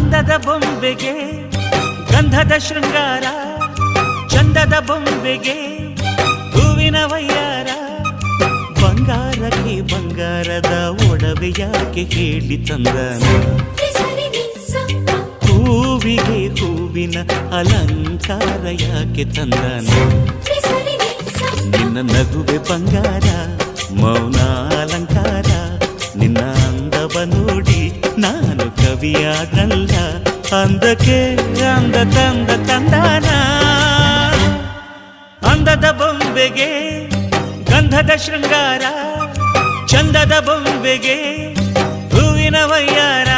ಅಂದದ ಬೊಂಬೆಗೆ ಗಂಧದ ಶೃಂಗಾರ, ಚಂದದ ಬೊಂಬೆಗೆ ಹೂವಿನ ವಯ್ಯಾರ. ಬಂಗಾರಕ್ಕೆ ಬಂಗಾರದ ಒಡವೆ ಯಾಕೆ ಹೇಳಿ ತಂದನ, ಹೂವಿಗೆ ಹೂವಿನ ಅಲಂಕಾರ ಯಾಕೆ ತಂದನ. ನಿನ್ನ ನಗುವೆ ಬಂಗಾರ, ಮೌನ ಅಲಂಕಾರ, ನಿನ್ನ ಅಂದವ ನೋಡಿ ನಾನು ಕವಿಯಾದಲ್ಲ. ಅಂದಕ್ಕೆ ಅಂದ ತಂದ ತಂದಾನ. ಅಂದದ ಬೊಂಬೆಗೆ ಗಂಧದ ಶೃಂಗಾರ, ಚಂದದ ಬೊಂಬೆಗೆ ಹೂವಿನ ವಯ್ಯಾರ.